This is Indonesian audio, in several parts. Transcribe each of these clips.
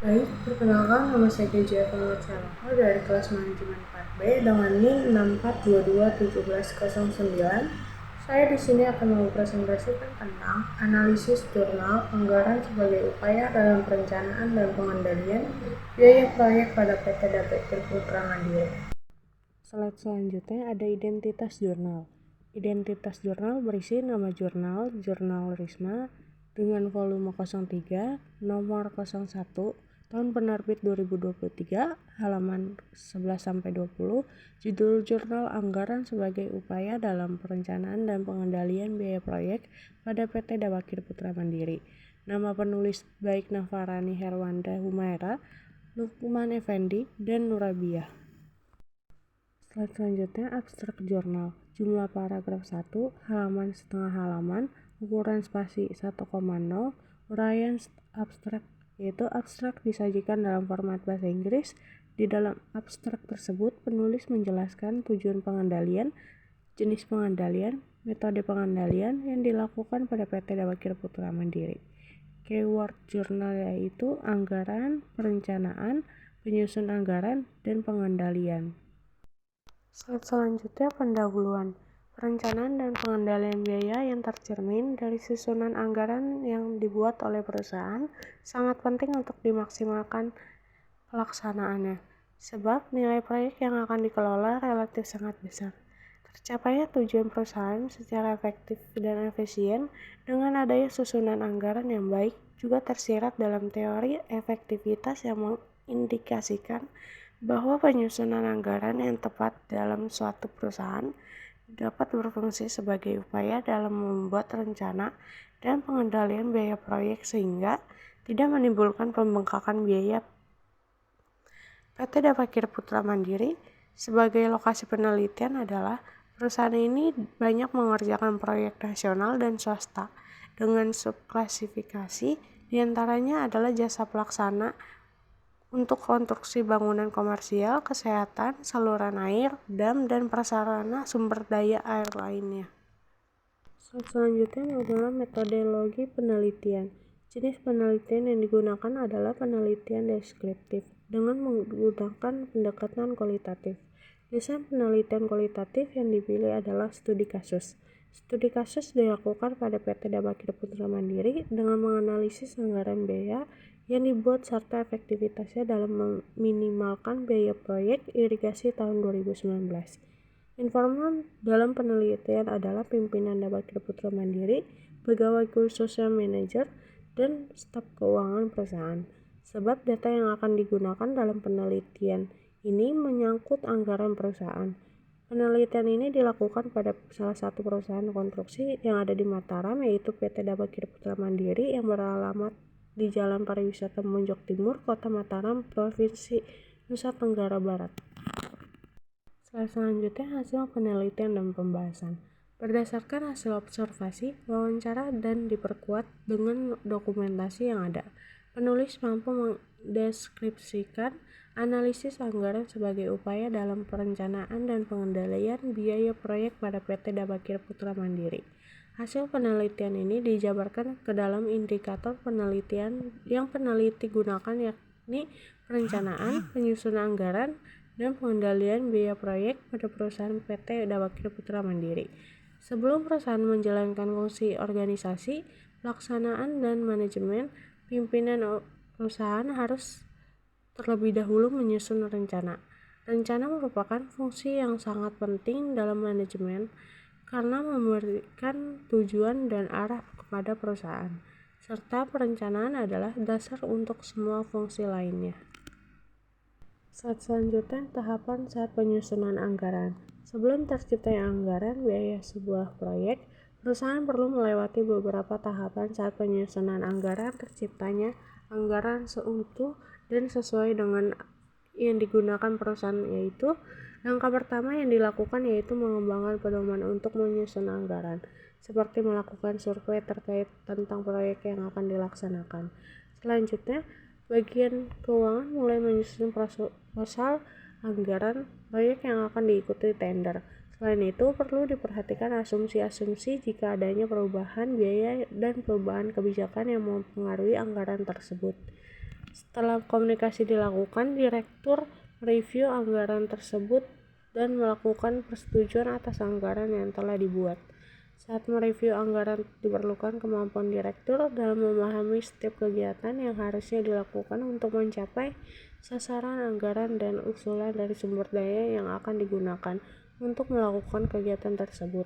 Baik, perkenalkan nama saya Keja Salako dari kelas manajemen 4B dengan NIM 64221709. Saya di sini akan mempresentasikan tentang analisis jurnal anggaran sebagai upaya dalam perencanaan dan pengendalian biaya proyek pada PT Dapur Putra Mandiri. Slide selanjutnya ada identitas jurnal. Identitas jurnal berisi nama jurnal, Jurnal Risma, dengan volume 03, nomor 01, tahun penerbit 2023, halaman 11-20, judul jurnal anggaran sebagai upaya dalam perencanaan dan pengendalian biaya proyek pada PT Dawakir Putra Mandiri. Nama penulis baik Nafarani Herwanda Humaira, Lukman Effendi, dan Nurabiah. Slide selanjutnya abstrak jurnal. Jumlah paragraf 1, halaman setengah halaman, ukuran spasi 1,0, uraian abstrak, yaitu abstrak disajikan dalam format bahasa Inggris. Di dalam abstrak tersebut, penulis menjelaskan tujuan pengendalian, jenis pengendalian, metode pengendalian yang dilakukan pada PT Dawakir Putra Mandiri. Keyword jurnal yaitu anggaran, perencanaan, penyusun anggaran, dan pengendalian. Slide selanjutnya pendahuluan. Perencanaan dan pengendalian biaya yang tercermin dari susunan anggaran yang dibuat oleh perusahaan sangat penting untuk dimaksimalkan pelaksanaannya, sebab nilai proyek yang akan dikelola relatif sangat besar. Tercapainya tujuan perusahaan secara efektif dan efisien dengan adanya susunan anggaran yang baik juga tersirat dalam teori efektivitas yang mengindikasikan bahwa penyusunan anggaran yang tepat dalam suatu perusahaan dapat berfungsi sebagai upaya dalam membuat rencana dan pengendalian biaya proyek sehingga tidak menimbulkan pembengkakan biaya. PT Dapur Putra Mandiri sebagai lokasi penelitian adalah perusahaan ini banyak mengerjakan proyek nasional dan swasta dengan subklasifikasi diantaranya adalah jasa pelaksana untuk konstruksi bangunan komersial, kesehatan, saluran air, dam, dan prasarana sumber daya air lainnya. Selanjutnya adalah metodologi penelitian. Jenis penelitian yang digunakan adalah penelitian deskriptif dengan menggunakan pendekatan kualitatif. Desain penelitian kualitatif yang dipilih adalah studi kasus. Studi kasus dilakukan pada PT Dawakir Putra Mandiri dengan menganalisis anggaran biaya yang dibuat serta efektivitasnya dalam meminimalkan biaya proyek irigasi tahun 2019. Informan dalam penelitian adalah pimpinan Dawakir Putra Mandiri, pegawai khususnya manajer, dan staf keuangan perusahaan. Sebab data yang akan digunakan dalam penelitian ini menyangkut anggaran perusahaan. Penelitian ini dilakukan pada salah satu perusahaan konstruksi yang ada di Mataram, yaitu PT Dawakir Putra Mandiri yang beralamat di Jalan Pariwisata Monjok Timur, Kota Mataram, Provinsi Nusa Tenggara Barat. Selanjutnya hasil penelitian dan pembahasan. Berdasarkan hasil observasi, wawancara, dan diperkuat dengan dokumentasi yang ada, penulis mampu mendeskripsikan analisis anggaran sebagai upaya dalam perencanaan dan pengendalian biaya proyek pada PT Dawakir Putra Mandiri. Hasil penelitian ini dijabarkan ke dalam indikator penelitian yang peneliti gunakan, yakni perencanaan, penyusunan anggaran, dan pengendalian biaya proyek pada perusahaan PT Dawakir Putra Mandiri. Sebelum perusahaan menjalankan fungsi organisasi, pelaksanaan, dan manajemen, pimpinan perusahaan harus terlebih dahulu menyusun rencana. Rencana merupakan fungsi yang sangat penting dalam manajemen karena memberikan tujuan dan arah kepada perusahaan, serta perencanaan adalah dasar untuk semua fungsi lainnya. Selanjutnya, tahapan saat penyusunan anggaran. Sebelum terciptanya anggaran biaya sebuah proyek, perusahaan perlu melewati beberapa tahapan saat penyusunan anggaran terciptanya anggaran seutuh dan sesuai dengan yang digunakan perusahaan, yaitu langkah pertama yang dilakukan yaitu mengembangkan pedoman untuk menyusun anggaran, seperti melakukan survei terkait tentang proyek yang akan dilaksanakan. Selanjutnya, bagian keuangan mulai menyusun proposal anggaran proyek yang akan diikuti tender. Selain itu, perlu diperhatikan asumsi-asumsi jika adanya perubahan biaya dan perubahan kebijakan yang mempengaruhi anggaran tersebut. Setelah komunikasi dilakukan, direktur mereview anggaran tersebut dan melakukan persetujuan atas anggaran yang telah dibuat. Saat mereview anggaran, diperlukan kemampuan direktur dalam memahami setiap kegiatan yang harusnya dilakukan untuk mencapai sasaran anggaran dan usulan dari sumber daya yang akan digunakan untuk melakukan kegiatan tersebut.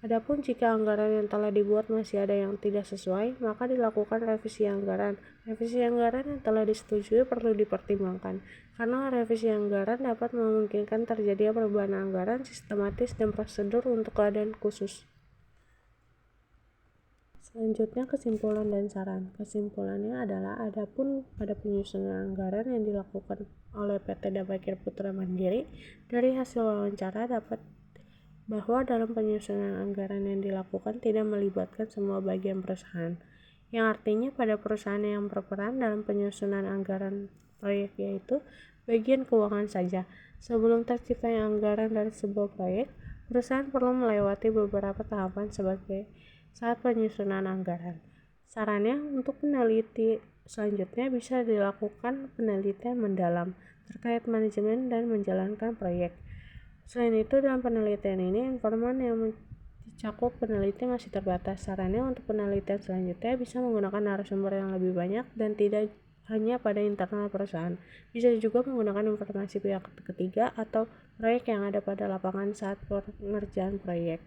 Adapun jika anggaran yang telah dibuat masih ada yang tidak sesuai, maka dilakukan revisi anggaran. Revisi anggaran yang telah disetujui perlu dipertimbangkan, karena revisi anggaran dapat memungkinkan terjadinya perubahan anggaran sistematis dan prosedur untuk keadaan khusus. Selanjutnya, kesimpulan dan saran. Kesimpulannya adalah, adapun pada penyusunan anggaran yang dilakukan oleh PT Dapakir Putra Mandiri, dari hasil wawancara dapat bahwa dalam penyusunan anggaran yang dilakukan tidak melibatkan semua bagian perusahaan, yang artinya pada perusahaan yang berperan dalam penyusunan anggaran proyek yaitu bagian keuangan saja. Sebelum terciptanya anggaran dari sebuah proyek, perusahaan perlu melewati beberapa tahapan sebagai saat penyusunan anggaran. Sarannya, untuk peneliti selanjutnya bisa dilakukan penelitian mendalam terkait manajemen dan menjalankan proyek. Selain itu, dalam penelitian ini, informan yang dicakup peneliti masih terbatas. Sarannya, untuk penelitian selanjutnya bisa menggunakan narasumber yang lebih banyak dan tidak hanya pada internal perusahaan. Bisa juga menggunakan informasi pihak ketiga atau proyek yang ada pada lapangan saat pengerjaan proyek.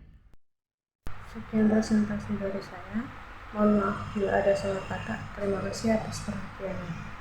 Sekian presentasi dari saya. Mohon maaf bila ada salah kata. Terima kasih atas perhatiannya.